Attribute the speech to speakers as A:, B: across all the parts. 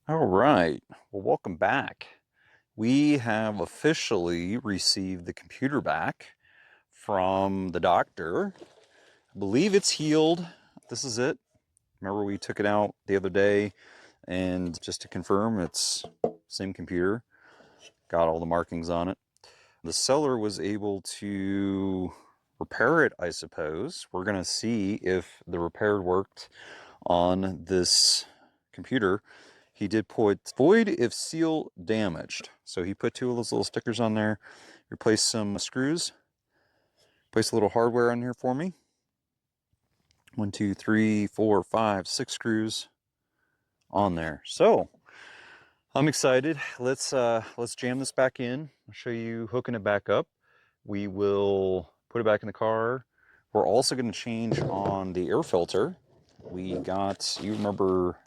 A: All right, well, welcome back. We have officially received the computer back from the doctor. I believe it's healed. This is it. Remember we took it out the other day, and just to confirm, it's same computer. Got all the markings on it. The seller was able to repair it, I suppose. We're going to see if the repair worked on this computer. He did put void if seal damaged. So he put two of those little stickers on there, replaced some screws, placed a little hardware on here for me. 1, 2, 3, 4, 5, 6 screws on there. So I'm excited. Let's jam this back in. I'll show you hooking it back up. We will put it back in the car. We're also going to change on the air filter. We got, you remember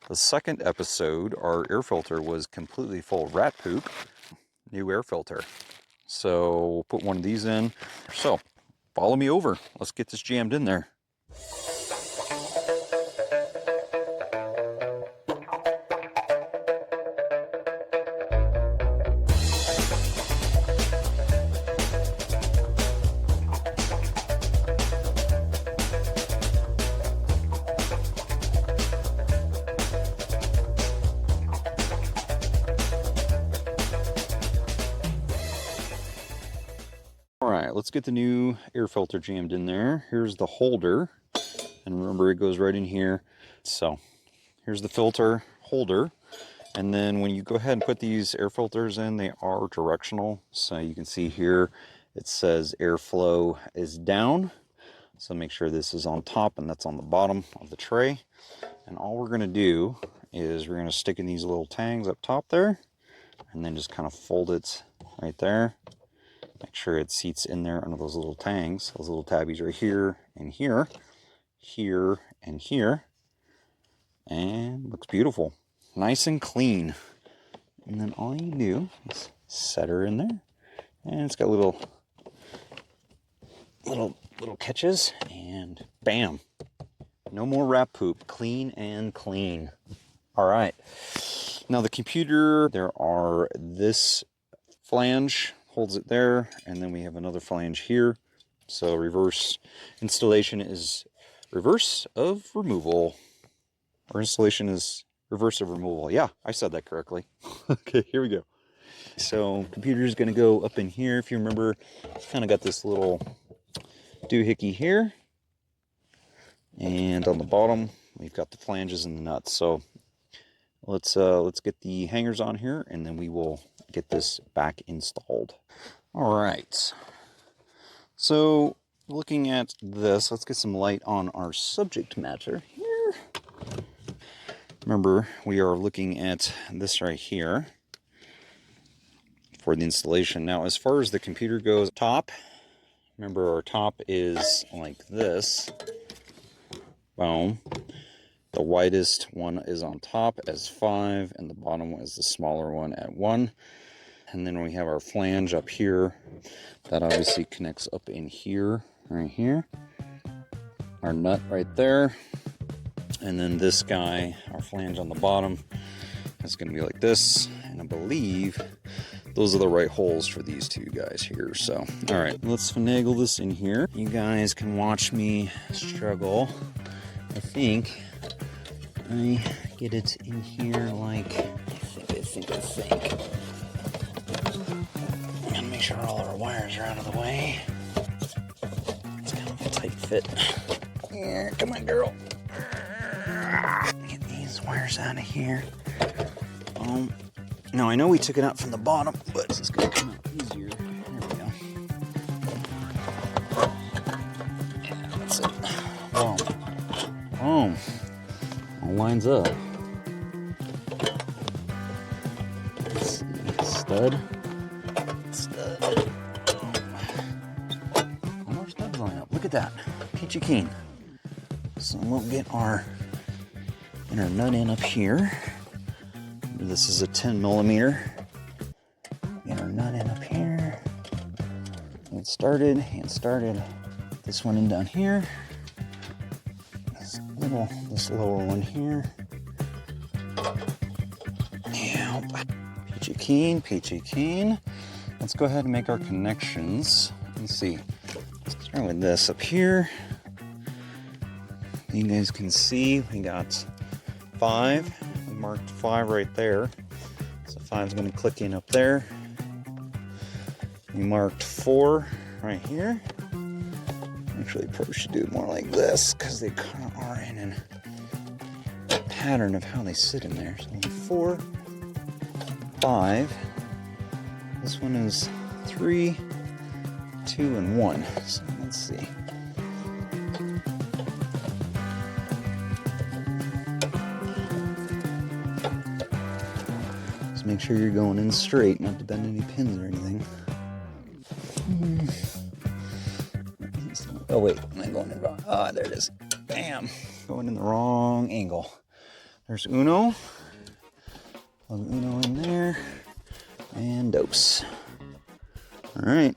A: the second episode, our air filter was completely full of rat poop. New air filter. So we'll put one of these in. So follow me over. Let's get this jammed in there. Alright, let's get the new air filter jammed in there. Here's the holder, and remember it goes right in here. So here's the filter holder, and then when you go ahead and put these air filters in, they are directional. So you can see here it says airflow is down, so make sure this is on top and that's on the bottom of the tray. And all we're going to do is we're going to stick in these little tangs up top there, and then just kind of fold it right there. Make sure it seats in there under those little tangs, those little tabbies right here and here, here and here, and looks beautiful, nice and clean. And then all you do is set her in there, and it's got little catches, and bam, no more rat poop, clean and clean. All right, now the computer, there are this flange holds it there, and then we have another flange here. So reverse installation is reverse of removal, or installation is reverse of removal. Yeah, I said that correctly. Okay, here we go. So computer is going to go up in here. If you remember, it's kind of got this little doohickey here, and on the bottom we've got the flanges and the nuts. So let's get the hangers on here, and then we will get this back installed. All right, so looking at this, let's get some light on our subject matter here. Remember, we are looking at this right here for the installation. Now, as far as the computer goes, top, remember our top is like this. Boom. The widest one is on top as 5, and the bottom one is the smaller one at 1. And then we have our flange up here. That obviously connects up in here, right here. Our nut right there. And then this guy, our flange on the bottom, is going to be like this. And I believe those are the right holes for these two guys here. So, all right, let's finagle this in here. You guys can watch me struggle. I think I get it in here like, I think. And make sure all our wires are out of the way. It's kind of a tight fit. Yeah, come on, girl. Get these wires out of here. Now I know we took it out from the bottom, but this is going to come out easier. There we go. Yeah, that's it. Boom. All lines up. Let's see. Stud. All our studs line up. Look at that. Peachy keen. So we'll get our inner nut in up here. This is a 10 millimeter. Get our nut in up here. Get started. This one in down here. This lower one here. Peachy keen, peachy keen. Let's go ahead and make our connections. Let's see. Start with this up here. You guys can see we got 5. We marked 5 right there. So 5 is going to click in up there. We marked 4 right here. Actually, probably should do it more like this because they kind of are in a pattern of how they sit in there. So 4, 5. This one is 3, 2, and 1. So let's see. Just make sure you're going in straight, not to bend any pins or anything. Oh wait, am I going in wrong? Ah, there it is. Bam! Going in the wrong angle. There's uno. Plug uno in there. And dose. Alright.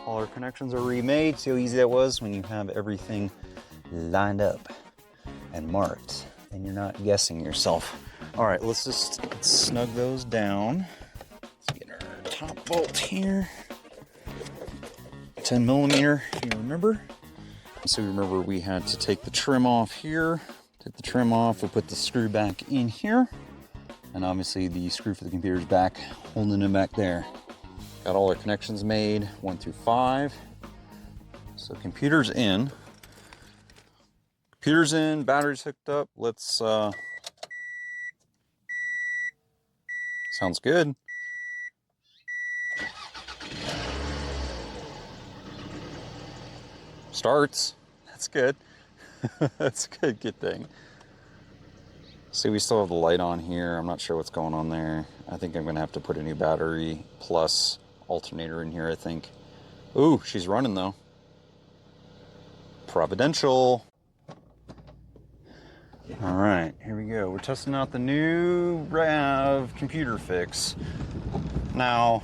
A: All our connections are remade. See how easy that was when you have everything lined up and marked. And you're not guessing yourself. Alright, let's just snug those down. Let's get our top bolt here. 10 millimeter, if you remember. So remember we had to take the trim off here. Take the trim off, we'll put the screw back in here. And obviously the screw for the computer is back, holding it back there. Got all our connections made, 1 through 5. So computer's in. Computer's in, battery's hooked up. Let's, sounds good. Starts. That's good. That's a good thing. See, we still have the light on here. I'm not sure what's going on there. I think I'm gonna have to put a new battery plus alternator in here, I think. Ooh, she's running though. Providential. All right, here we go. We're testing out the new RAV computer fix. Now,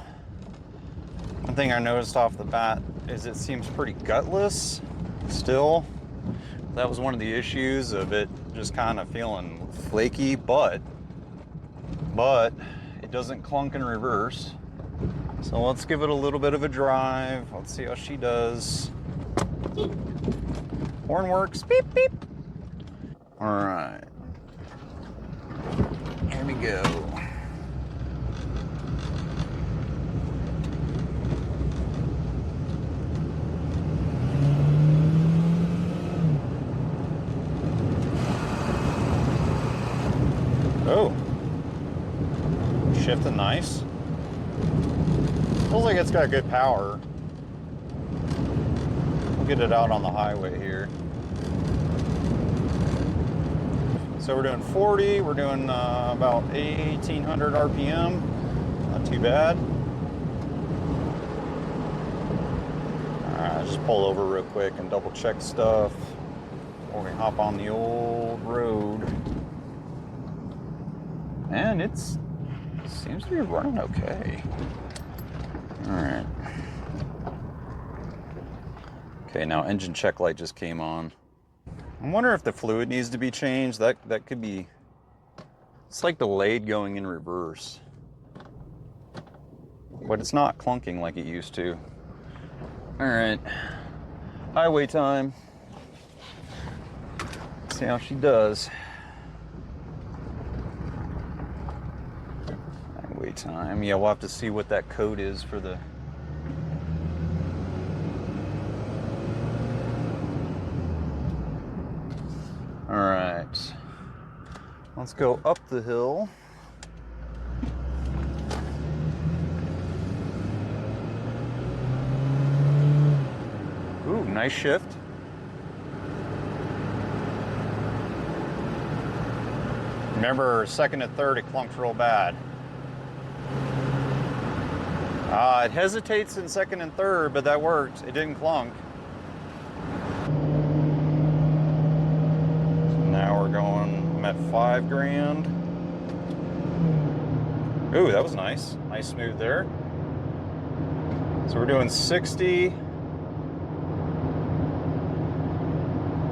A: one thing I noticed off the bat is it seems pretty gutless still. That was one of the issues of it just kind of feeling flaky, but it doesn't clunk in reverse. So let's give it a little bit of a drive. Let's see how she does. Horn works, beep, beep. All right, here we go. Oh, shifting nice. Feels like it's got good power. We'll get it out on the highway here. So we're doing 40, we're doing about 1800 RPM, not too bad. All right, just pull over real quick and double check stuff before we hop on the old road. And it seems to be running okay. All right. Okay, now engine check light just came on. I wonder if the fluid needs to be changed. That could be, it's like delayed going in reverse. But it's not clunking like it used to. All right, highway time. Let's see how she does. Highway time, yeah, we'll have to see what that code is for the all right, let's go up the hill. Ooh, nice shift. Remember, second and third, it clunks real bad. It hesitates in second and third, but that worked. It didn't clunk. Now we're going, I'm at 5 grand. Ooh, that was nice. Nice smooth there. So we're doing 60.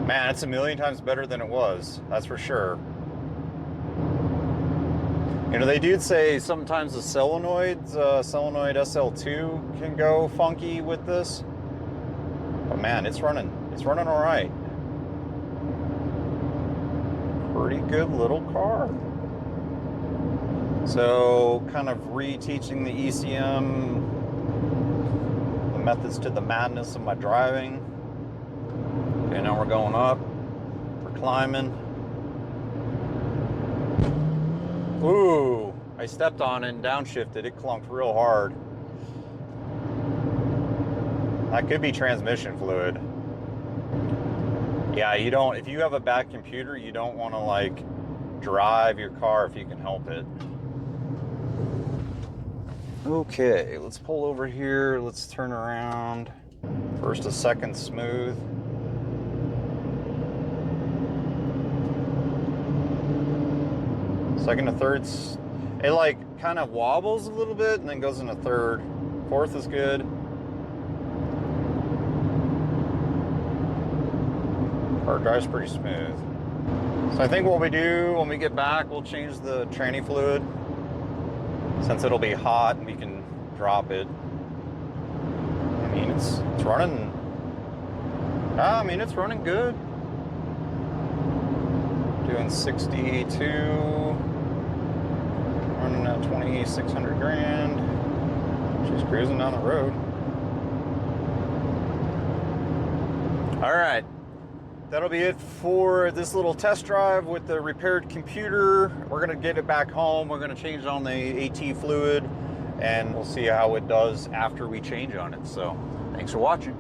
A: Man, it's a million times better than it was. That's for sure. You know, they do say sometimes the solenoids, solenoid SL2 can go funky with this. But man, it's running all right. Pretty good little car. So kind of reteaching the ECM, the methods to the madness of my driving. Okay, now we're going up, we're climbing. Ooh, I stepped on it and downshifted. It clunked real hard. That could be transmission fluid. Yeah, you don't, if you have a bad computer, you don't want to like drive your car if you can help it. Okay, let's pull over here. Let's turn around. First to second smooth. Second to third's, it like kind of wobbles a little bit and then goes into third. Fourth is good. Car drives pretty smooth. So I think what we do when we get back, we'll change the tranny fluid. Since it'll be hot and we can drop it. I mean, it's running. I mean, it's running good. Doing 62. Running at 2,600 grand. Just cruising down the road. All right. That'll be it for this little test drive with the repaired computer. We're gonna get it back home. We're gonna change on the AT fluid and we'll see how it does after we change on it. So thanks for watching.